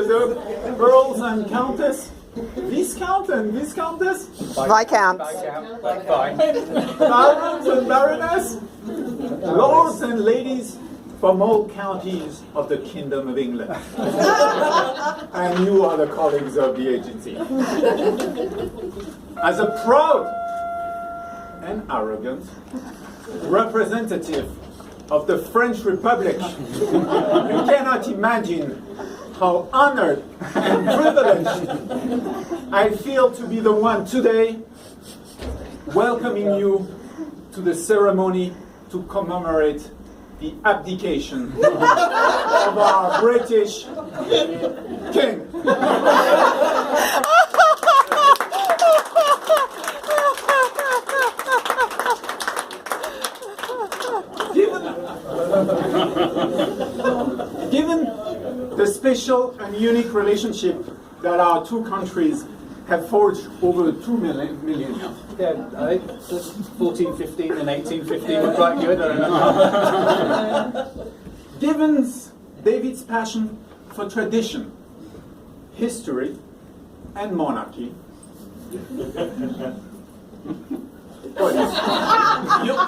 the Earls and Countess, Viscount and Viscountess, Viscounts, Barons and Baroness, Lords and Ladies from all counties of the Kingdom of England. And you are the colleagues of the agency. As a proud and arrogant representative of the French Republic, you cannot imagine how honored and privileged I feel to be the one today welcoming you to the ceremony to commemorate the abdication of our British king. Given the special and unique relationship that our two countries have forged over 2 millennia. Yeah, I think 1415 and 1815 were quite good. I don't know. Given David's passion for tradition, history, and monarchy,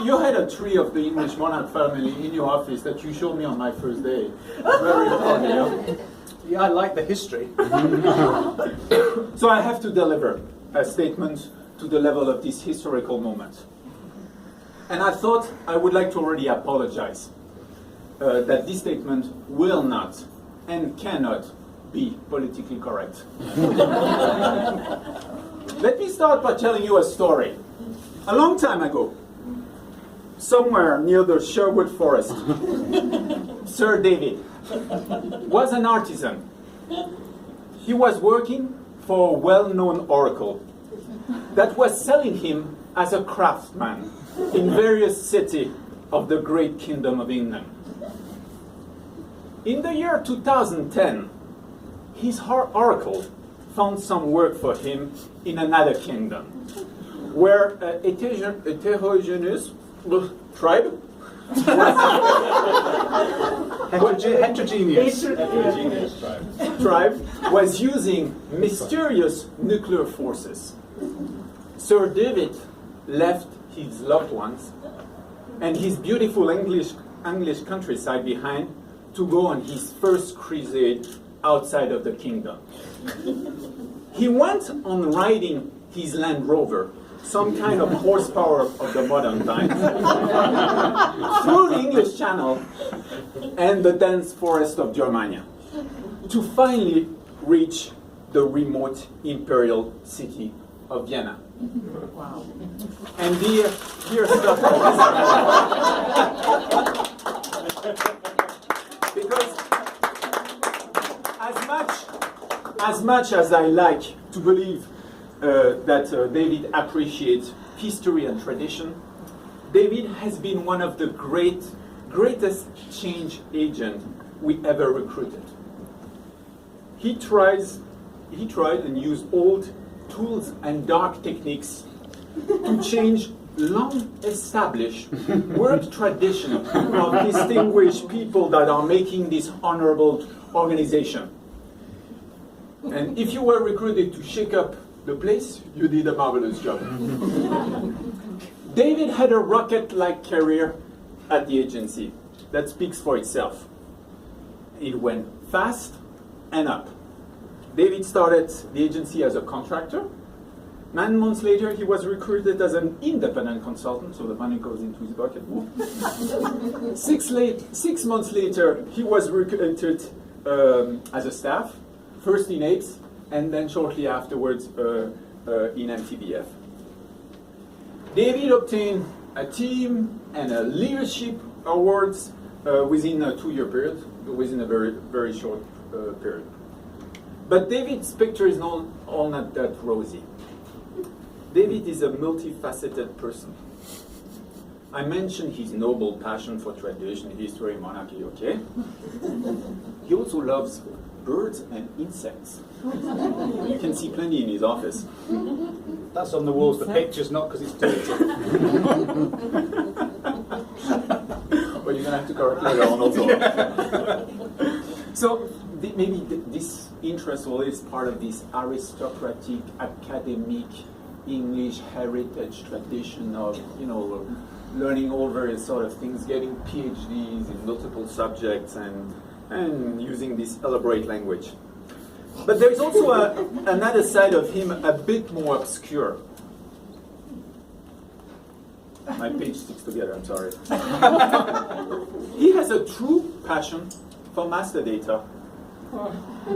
you had a tree of the English monarch family in your office that you showed me on my first day. Very funny, yeah? Yeah, I like the history. So I have to deliver a statement to the level of this historical moment. And I thought I would like to already apologize that this statement will not and cannot be politically correct. Let me start by telling you a story. A long time ago, somewhere near the Sherwood Forest, Sir David was an artisan. He was working for a well-known oracle that was selling him as a craftsman in various cities of the great Kingdom of England. In the year 2010, his oracle found some work for him in another kingdom, where a heterogeneous tribe heterogeneous tribe was using mysterious nuclear forces. Sir David left his loved ones and his beautiful English countryside behind to go on his first crusade outside of the kingdom. He went on riding his Land Rover, some kind of horsepower of the modern times, through the English Channel and the dense forest of Germania, to finally reach the remote imperial city of Vienna. Wow. And dear stuff. Because as much as I like to believe that David appreciates history and tradition, David has been one of the greatest change agents we ever recruited. He tried and used old tools and dark techniques to change long-established work tradition of distinguished people that are making this honorable organization. And if you were recruited to shake up the place, you did a marvelous job. David had a rocket-like career at the agency that speaks for itself. It went fast and up. David started the agency as a contractor. 9 months later, he was recruited as an independent consultant, so the money goes into his bucket. 6 months later, he was recruited as a staff, first in APES, and then shortly afterwards in MTBF. David obtained a team and a leadership awards within a 2-year period, within a very, very short period. But David's picture is not all not that rosy. David is a multifaceted person. I mentioned his noble passion for tradition, history, monarchy, okay? He also loves birds and insects. You can see plenty in his office. That's on the walls, the picture's not because it's dirty. Well, you're going to have to correct later on also. So, this interest is part of this aristocratic, academic English heritage tradition of, learning all various sort of things, getting PhDs in multiple subjects, and using this elaborate language. But there is also another side of him a bit more obscure. My page sticks together, I'm sorry. He has a true passion for master data.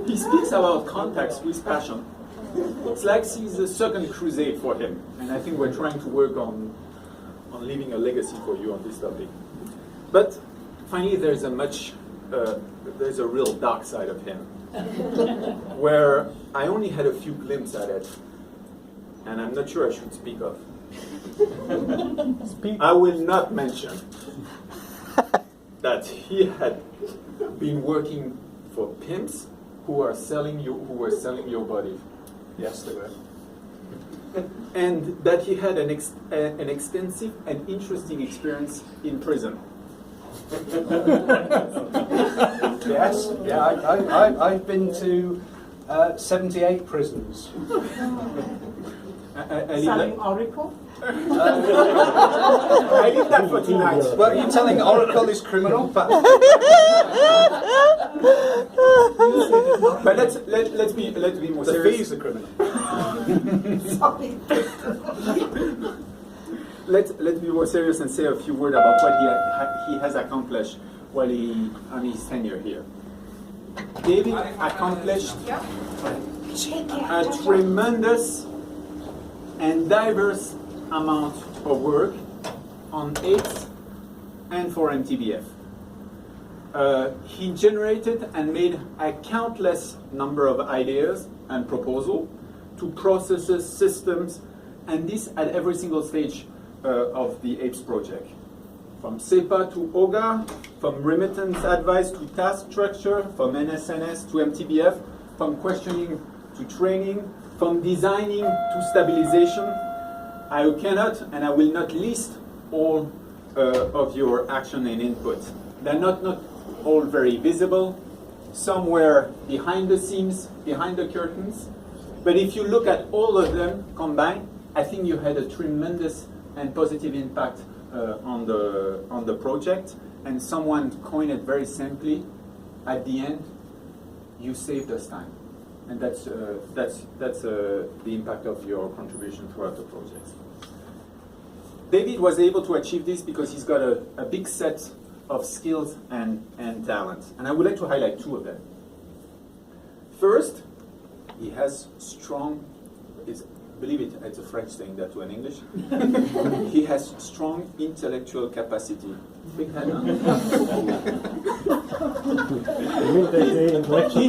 He speaks about context with passion. It's like he's a second crusade for him. And I think we're trying to work on leaving a legacy for you on this topic. But finally, there's a real dark side of him, where I only had a few glimpses at it, and I'm not sure I should speak of. I will not mention that he had been working for pimps who were selling your body. Yes, they were. And that he had an extensive and interesting experience in prison. Yes, yeah, I've been to 78 prisons. Selling Oracle? I leave that for tonight. Well, you're telling Oracle is criminal? But let's be more the serious. fees are criminal. Sorry. Let's be more serious and say a few words about what he has accomplished while on his tenure here. David accomplished a tremendous and diverse amount of work on AIDS and for MTBF. He generated and made a countless number of ideas and proposals to processes, systems, and this at every single stage of the APES project. From SEPA to OGA, from remittance advice to task structure, from NSNS to MTBF, from questioning to training, from designing to stabilization. I cannot and I will not list all of your action and input. They're not all very visible. Some were behind the scenes, behind the curtains. But if you look at all of them combined, I think you had a tremendous and positive impact on the project. And someone coined it very simply, at the end, you saved us time. And that's the impact of your contribution throughout the project. David was able to achieve this because he's got a big set of skills and talents. And I would like to highlight two of them. First, he has strong, believe it, it's a French saying that to an English. He has strong intellectual capacity. Big head, huh?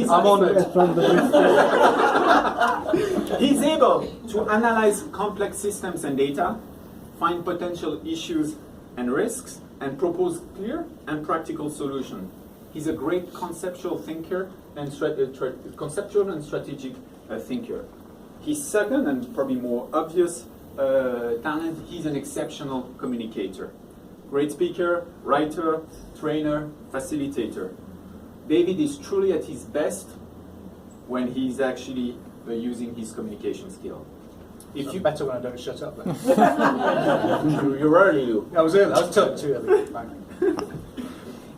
I'm on it. He's able to analyze complex systems and data, find potential issues and risks, and propose clear and practical solutions. He's a great conceptual thinker and conceptual and strategic thinker. His second and probably more obvious talent, he's an exceptional communicator. Great speaker, writer, trainer, facilitator. David is truly at his best when he's actually using his communication skill. If you better when I don't shut up then. You're early, Lou. I was early. I was too early.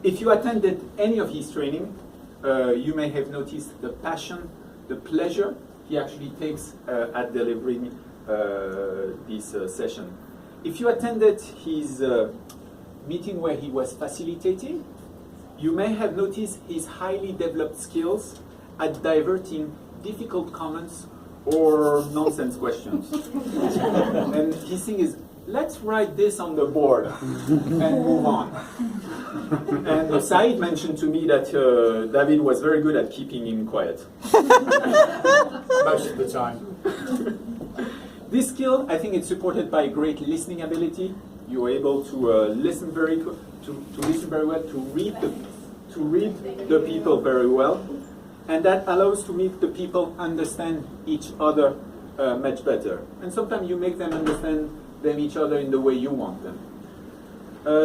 If you attended any of his training, you may have noticed the passion, the pleasure he actually takes at delivering this session. If you attended his meeting where he was facilitating, you may have noticed his highly developed skills at diverting difficult comments or nonsense questions. And his thing is, let's write this on the board and move on. And Said mentioned to me that David was very good at keeping him quiet. Most of the time. This skill, I think it's supported by great listening ability. You're able to listen very well, to read the people very well. And that allows to make the people understand each other much better. And sometimes you make them understand each other in the way you want them.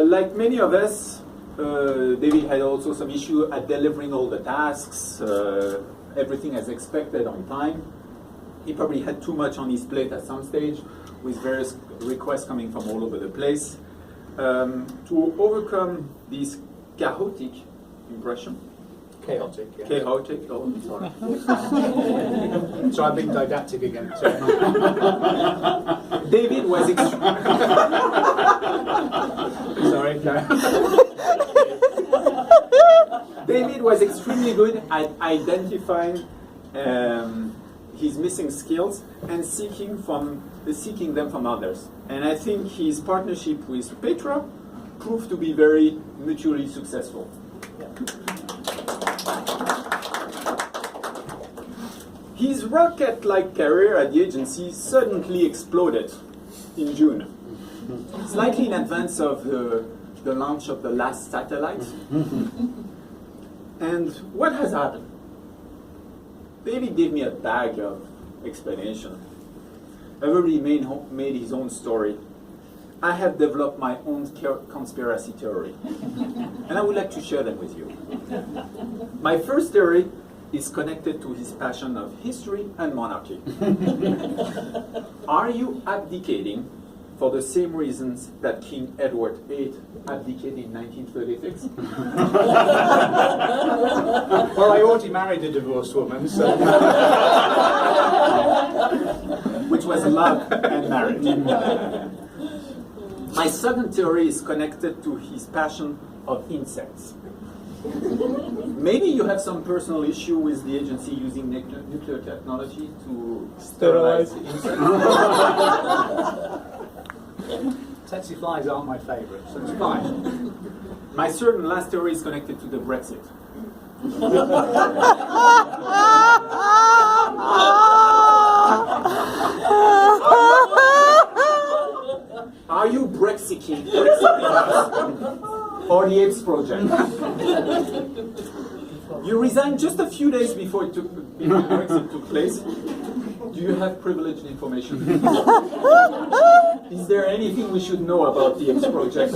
Like many of us, David had also some issue at delivering all the tasks, everything as expected on time. He probably had too much on his plate at some stage, with various requests coming from all over the place. To overcome this chaotic impression, Chaotic, yeah. chaotic, oh, sorry. So I'm being didactic again. Sorry. David was Sorry, no. David was extremely good at identifying his missing skills and seeking them from others. And I think his partnership with Petra proved to be very mutually successful. His rocket-like career at the agency suddenly exploded in June, slightly in advance of the launch of the last satellite. And what has happened? David gave me a bag of explanation. Everybody made his own story. I have developed my own conspiracy theory, and I would like to share them with you. My first theory is connected to his passion of history and monarchy. Are you abdicating for the same reasons that King Edward VIII abdicated in 1936? Well, I already married a divorced woman, so... Which was love and marriage. My second theory is connected to his passion of insects. Maybe you have some personal issue with the agency using nuclear technology to sterilize insects. Tsetse flies aren't my favourite, so it's fine. My third and last theory is connected to the Brexit. Are you Brexiting or the Apes Project? You resigned just a few days before Brexit took place. Do you have privileged information? Is there anything we should know about the Apes Project?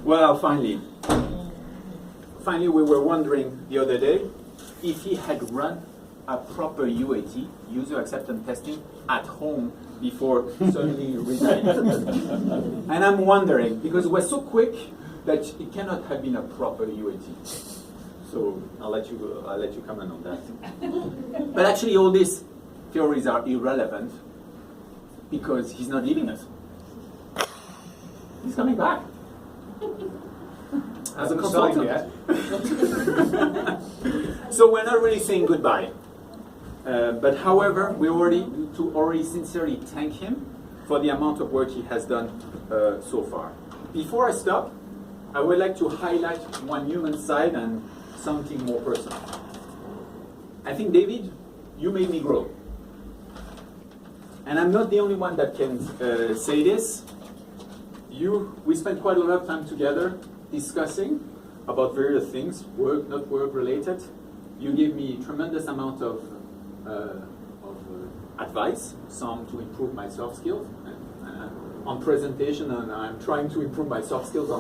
Well, finally, we were wondering the other day if he had run a proper UAT, user acceptance testing, at home before suddenly resigning. And I'm wondering, because it was so quick that it cannot have been a proper UAT. So I'll let you comment on that. But actually, all these theories are irrelevant because he's not leaving us. He's coming back as a consultant. Yet. So we're not really saying goodbye. But however, we already sincerely thank him for the amount of work he has done so far. Before I stop, I would like to highlight one human side and something more personal. I think, David, you made me grow. And I'm not the only one that can say this. We spent quite a lot of time together discussing about various things, work, not work related. You gave me a tremendous amount of advice, some to improve my soft skills on presentation, and I'm trying to improve my soft skills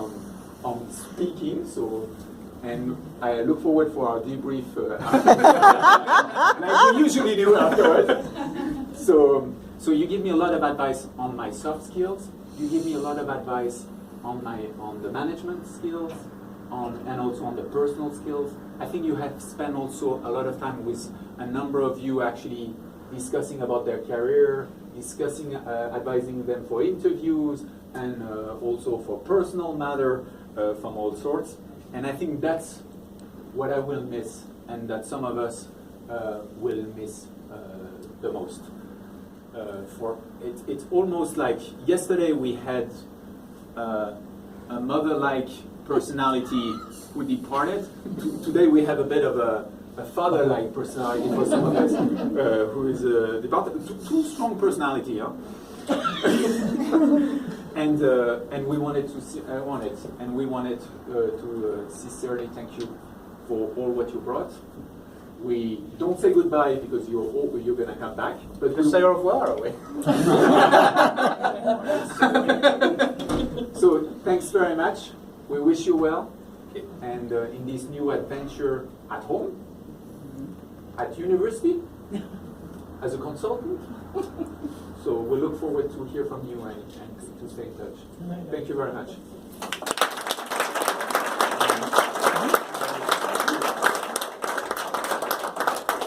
on speaking. So, and I look forward for our debrief like we usually do afterwards. So you give me a lot of advice on my soft skills. You give me a lot of advice on the management skills, and also on the personal skills. I think you have spent also a lot of time with a number of you actually discussing about their career, discussing, advising them for interviews, and also for personal matter from all sorts. And I think that's what I will miss, and that some of us will miss the most. It's almost like yesterday we had a mother-like personality who departed. Today we have a bit of a father-like personality for some of us who is departed. Two strong personality, huh? and we wanted to sincerely thank you for all what you brought. We don't say goodbye because you're gonna come back, but We'll say au revoir, are we? So thanks very much. We wish you well, and in this new adventure at home, at university, as a consultant. So we look forward to hear from you and to stay in touch. Thank you very much.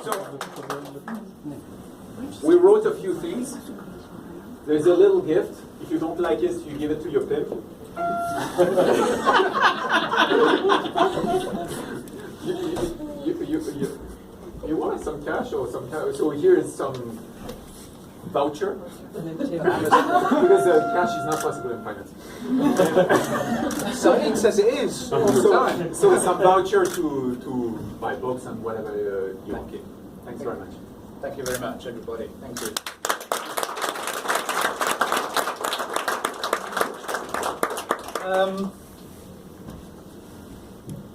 So we wrote a few things. There's a little gift. If you don't like it, you give it to your pimp. You want some cash or some cash? So here is some voucher. Because cash is not possible in finance. So it says it is all the time. So some voucher to buy books and whatever you want. Thanks very much. Thank you very much, everybody. Thank you.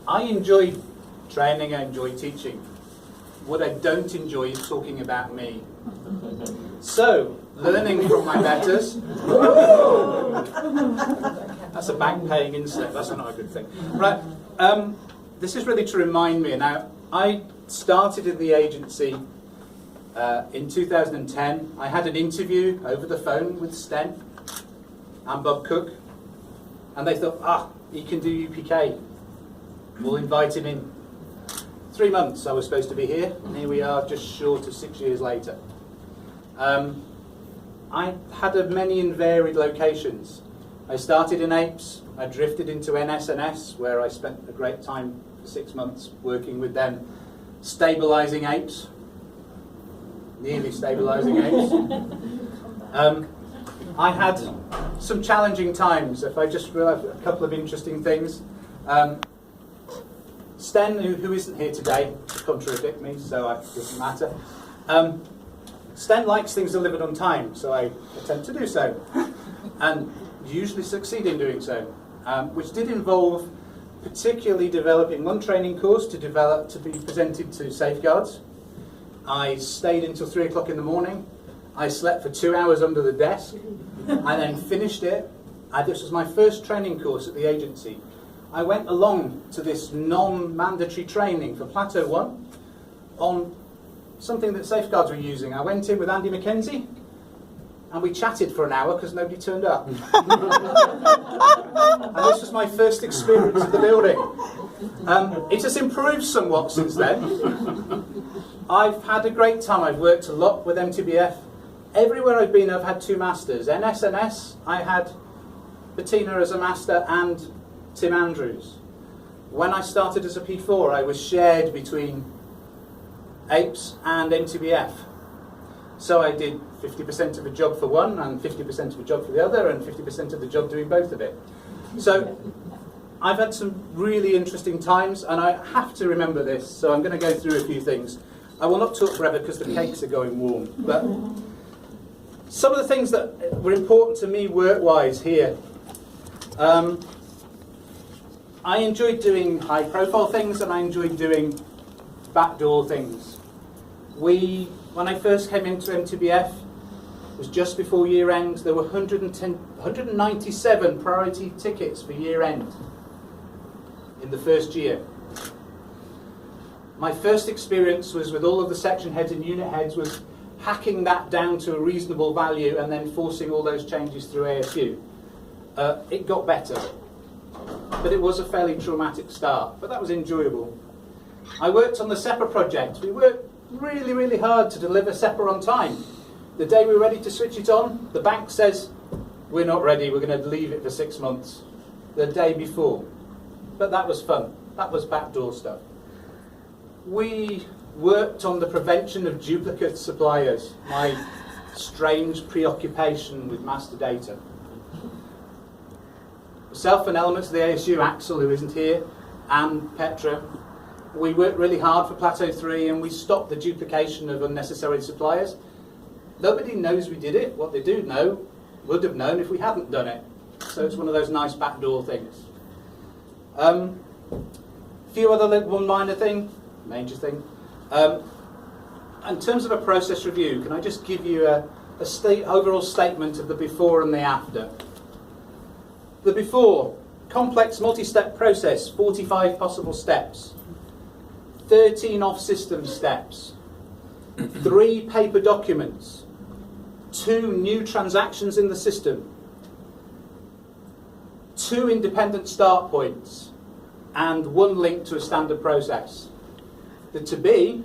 I enjoy training, I enjoy teaching. What I don't enjoy is talking about me. So, learning from my betters. That's a bank paying instep, that's not a good thing. Right, this is really to remind me. Now, I started in the agency in 2010. I had an interview over the phone with Sten and Bob Cook. And they thought, he can do UPK. We'll invite him in. 3 months I was supposed to be here, and here we are just short of 6 years later. I had many and varied locations. I started in APES, I drifted into NSNS, where I spent a great time for 6 months working with them, stabilising APES, nearly stabilising APES. I had some challenging times. If I just realised a couple of interesting things. Sten, who isn't here today, to contradict me, so it doesn't matter. Sten likes things delivered on time, so I attempt to do so, and usually succeed in doing so, which did involve particularly developing one training course to be presented to safeguards. I stayed until 3 o'clock in the morning. I slept for 2 hours under the desk. I then finished it. This was my first training course at the agency. I went along to this non-mandatory training for Plateau 1 on something that safeguards were using. I went in with Andy McKenzie and we chatted for an hour because nobody turned up. And this was my first experience of the building. It has improved somewhat since then. I've had a great time. I've worked a lot with MTBF. Everywhere I've been, I've had 2 masters. NSNS, I had Bettina as a master and Tim Andrews. When I started as a P4, I was shared between APES and MTBF. So I did 50% of a job for one and 50% of a job for the other and 50% of the job doing both of it. So I've had some really interesting times, and I have to remember this, so I'm going to go through a few things. I will not talk forever because the cakes are going warm. But some of the things that were important to me work-wise here. I enjoyed doing high-profile things, and I enjoyed doing backdoor things. When I first came into MTBF, it was just before year end. There were 197 priority tickets for year end in the first year. My first experience was with all of the section heads and unit heads was hacking that down to a reasonable value and then forcing all those changes through ASU. It got better, but it was a fairly traumatic start, but that was enjoyable. I worked on the SEPA project. We worked really, really hard to deliver SEPA on time. The day we were ready to switch it on, the bank says, we're not ready, we're going to leave it for 6 months. The day before. But that was fun. That was backdoor stuff. We worked on the prevention of duplicate suppliers, my strange preoccupation with master data. Myself and elements of the ASU, Axel, who isn't here, and Petra, we worked really hard for Plateau 3 and we stopped the duplication of unnecessary suppliers. Nobody knows we did it. What they do know would have known if we hadn't done it. So it's one of those nice backdoor things. A few other, one minor thing, major thing. In terms of a process review, can I just give you a overall statement of the before and the after? The before, complex multi-step process, 45 possible steps, 13 off-system steps, 3 paper documents, 2 new transactions in the system, 2 independent start points, and 1 link to a standard process. The to be,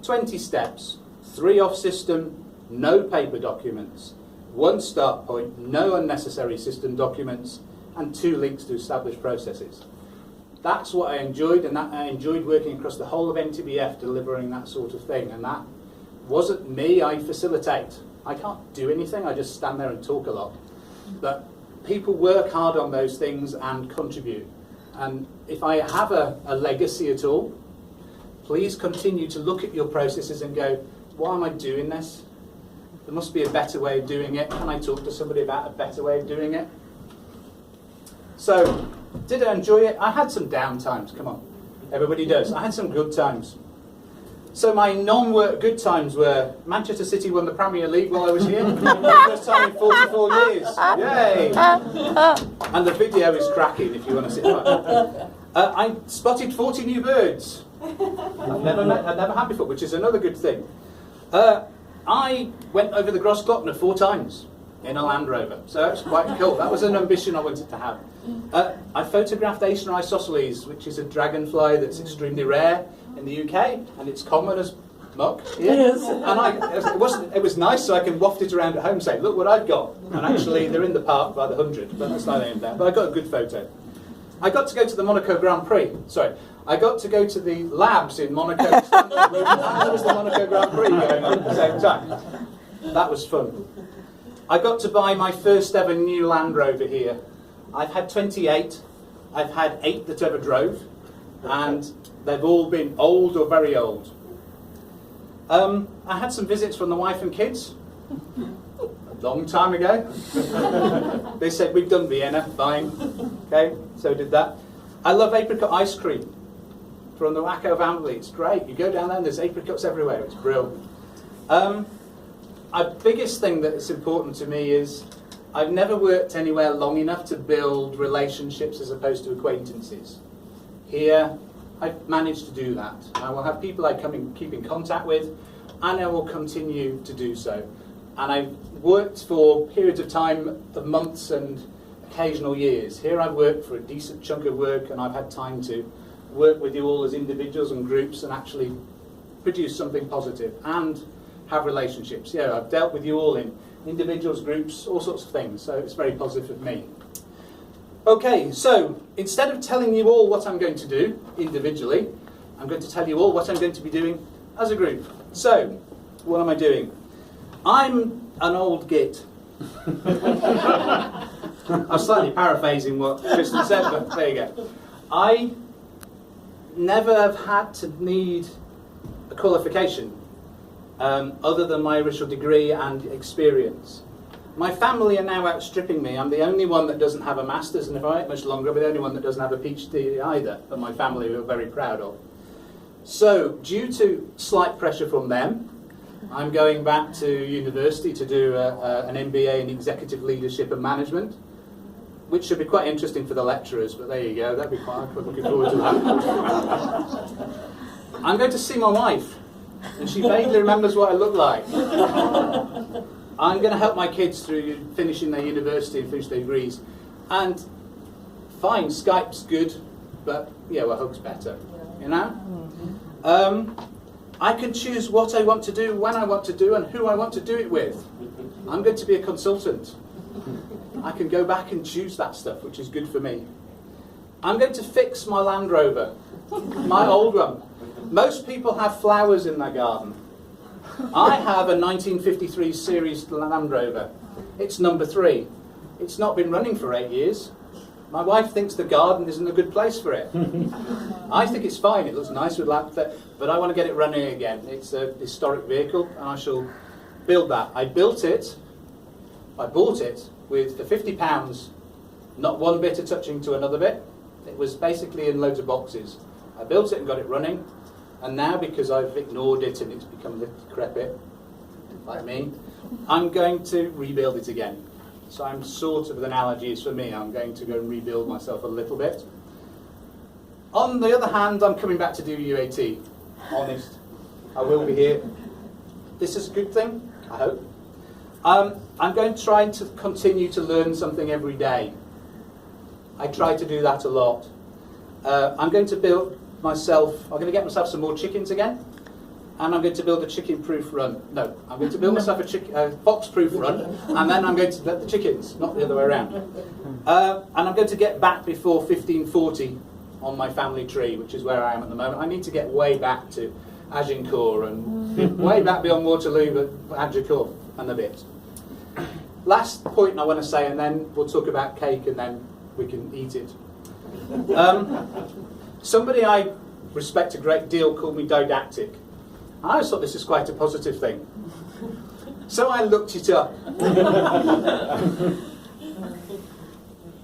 20 steps, 3 off-system, no paper documents, 1 start point, no unnecessary system documents, and 2 links to established processes. That's what I enjoyed, and that I enjoyed working across the whole of NTBF delivering that sort of thing. And that wasn't me, I facilitate. I can't do anything, I just stand there and talk a lot. But people work hard on those things and contribute. And if I have a legacy at all, please continue to look at your processes and go, why am I doing this? There must be a better way of doing it. Can I talk to somebody about a better way of doing it? So, did I enjoy it? I had some down times, come on. Everybody does. I had some good times. So my non-work good times were Manchester City won the Premier League while I was here. First time in 44 years. Yay! And the video is cracking if you want to see it. I spotted 40 new birds. I'd never had before, which is another good thing. I went over the Grossglockner 4 times in a Land Rover, so that's quite cool. That was an ambition I wanted to have. I photographed Acer isosceles, which is a dragonfly that's extremely rare in the UK, and it's common as muck here. Yes. And it was nice, so I can waft it around at home, saying, "Look what I've got." And actually, they're in the park by the 100, but that's not aimed at. But I got a good photo. I got to go to the Monaco Grand Prix. Sorry, I got to go to the labs in Monaco. And there was the Monaco Grand Prix going on at the same time. That was fun. I got to buy my first ever new Land Rover here. I've had 28. I've had 8 that ever drove, and they've all been old or very old. I had some visits from the wife and kids a long time ago. They said, "We've done Vienna, fine." Okay, so did that. I love apricot ice cream from the Wacko family. It's great. You go down there and there's apricots everywhere. It's brilliant. A biggest thing that is important to me is I've never worked anywhere long enough to build relationships as opposed to acquaintances. Here, I've managed to do that. I will have people I keep in contact with, and I will continue to do so. And I've worked for periods of time of months and occasional years. Here I've worked for a decent chunk of work, and I've had time to work with you all as individuals and groups and actually produce something positive and have relationships. Yeah, I've dealt with you all in individuals, groups, all sorts of things, so it's very positive for me. Okay, so instead of telling you all what I'm going to do individually, I'm going to tell you all what I'm going to be doing as a group. So, what am I doing? I'm an old git. I'm slightly paraphrasing what Kristen said, but there you go. I never have had to need a qualification other than my original degree and experience. My family are now outstripping me. I'm the only one that doesn't have a master's, and if I wait much longer, I'll be the only one that doesn't have a PhD either, but my family are very proud of. So, due to slight pressure from them, I'm going back to university to do an MBA in Executive Leadership and Management, which should be quite interesting for the lecturers, but there you go, that'd be quite looking forward to that. I'm going to see my wife, and she vaguely remembers what I look like. I'm going to help my kids through finishing their university and finish their degrees. And fine, Skype's good, but yeah, well, hug's better, you know? I can choose what I want to do, when I want to do, and who I want to do it with. I'm going to be a consultant. I can go back and choose that stuff, which is good for me. I'm going to fix my Land Rover, my old one. Most people have flowers in their garden. I have a 1953 series Land Rover. It's number 3. It's not been running for 8 years. My wife thinks the garden isn't a good place for it. I think it's fine, it looks nice with lamp, but I want to get it running again. It's a historic vehicle, and I shall build that. I bought it with, for £50, not one bit attaching to another bit. It was basically in loads of boxes. I built it and got it running, and now because I've ignored it and it's become a little decrepit, like me, I'm going to rebuild it again. So I'm sort of, the analogy is for me, I'm going to go and rebuild myself a little bit. On the other hand, I'm coming back to do UAT. Honest. I will be here. This is a good thing, I hope. I'm going to try to continue to learn something every day. I try to do that a lot. I'm going to build myself, I'm going to get myself some more chickens again, and I'm going to build a chicken-proof run. No, I'm going to build myself a fox-proof run, and then I'm going to let the chickens, not the other way around. And I'm going to get back before 1540 on my family tree, which is where I am at the moment. I need to get way back to Agincourt and way back beyond Waterloo, but Agincourt and a bit. Last point I want to say, and then we'll talk about cake, and then we can eat it. Somebody I respect a great deal called me didactic. I always thought this is quite a positive thing. So I looked it up.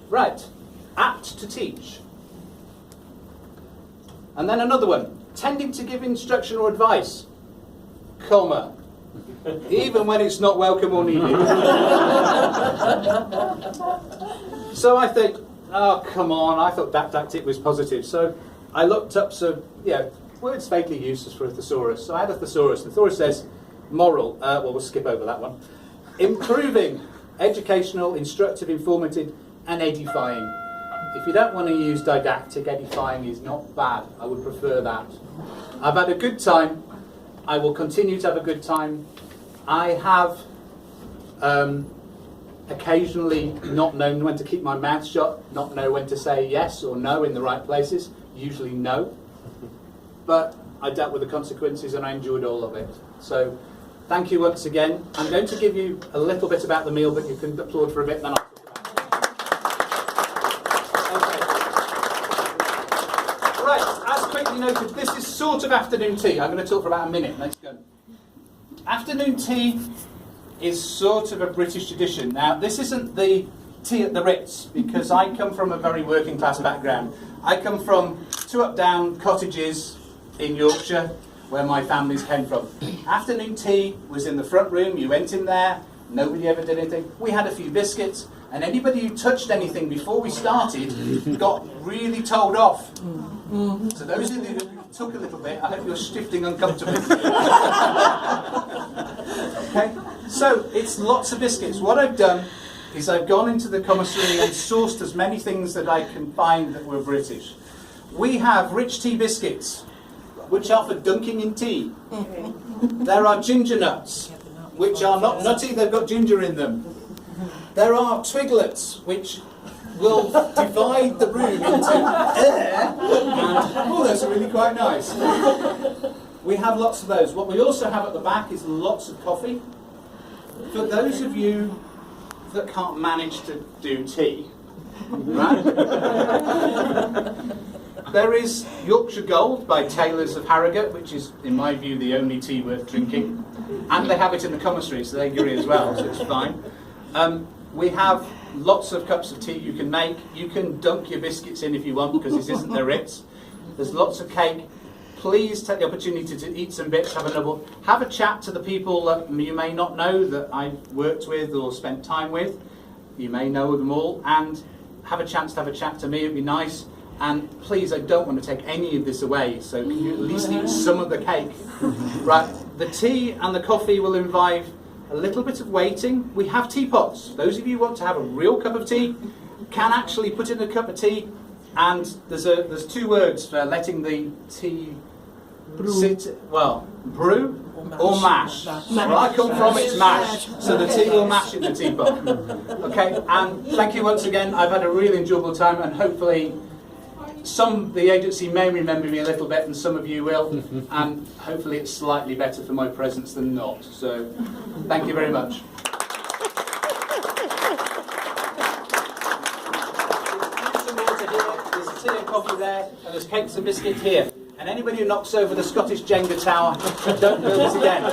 Right, apt to teach. And then another one, tending to give instruction or advice, comma, even when it's not welcome or needed. So I think, oh, come on, I thought didactic was positive. So I looked up, words vaguely used for a thesaurus. So I had a thesaurus. The thesaurus says moral, we'll skip over that one. Improving, educational, instructive, informative, and edifying. If you don't want to use didactic, edifying is not bad. I would prefer that. I've had a good time. I will continue to have a good time. I have occasionally not known when to keep my mouth shut, not know when to say yes or no in the right places, usually no. But I dealt with the consequences and I enjoyed all of it. So thank you once again. I'm going to give you a little bit about the meal, but you can applaud for a bit, then I'll talk about it. Okay. Right, as quickly noted, this is sort of afternoon tea. I'm going to talk for about a minute. Let's go. Afternoon tea is sort of a British tradition. Now, this isn't the tea at the Ritz, because I come from a very working class background. I come from 2 up-down cottages in Yorkshire, where my families came from. Afternoon tea was in the front room. You went in there, nobody ever did anything. We had a few biscuits, and anybody who touched anything before we started got really told off. So those of you who took a little bit, I hope you're shifting uncomfortably. Okay, so it's lots of biscuits. What I've done is I've gone into the commissary and sourced as many things that I can find that were British. We have rich tea biscuits, which are for dunking in tea. There are ginger nuts, which are not nutty, they've got ginger in them. There are twiglets, which will divide the room into air, and those are really quite nice. We have lots of those. What we also have at the back is lots of coffee. For those of you that can't manage to do tea, right? There is Yorkshire Gold by Taylors of Harrogate, which is, in my view, the only tea worth drinking. And they have it in the commissary, so they agree as well, so it's fine. We have lots of cups of tea you can make. You can dunk your biscuits in if you want, because this isn't the Ritz. There's lots of cake. Please take the opportunity to eat some bits, have a nibble. Have a chat to the people that you may not know that I've worked with or spent time with. You may know them all. And have a chance to have a chat to me, it'd be nice. And please, I don't want to take any of this away, so can you at least eat some of the cake? Right, the tea and the coffee will involve a little bit of waiting. We have teapots. Those of you who want to have a real cup of tea can actually put in a cup of tea, and there's 2 words for letting the tea sit, well, brew or mash. Where I come from, it's mash, so the tea will mash in the teapot. Okay, and thank you once again. I've had a really enjoyable time, and hopefully the agency may remember me a little bit, and some of you will, and hopefully it's slightly better for my presence than not. So, thank you very much. Some water here, there's a tea and coffee there, and there's cakes and biscuits here. And anybody who knocks over the Scottish Jenga tower, don't build it again.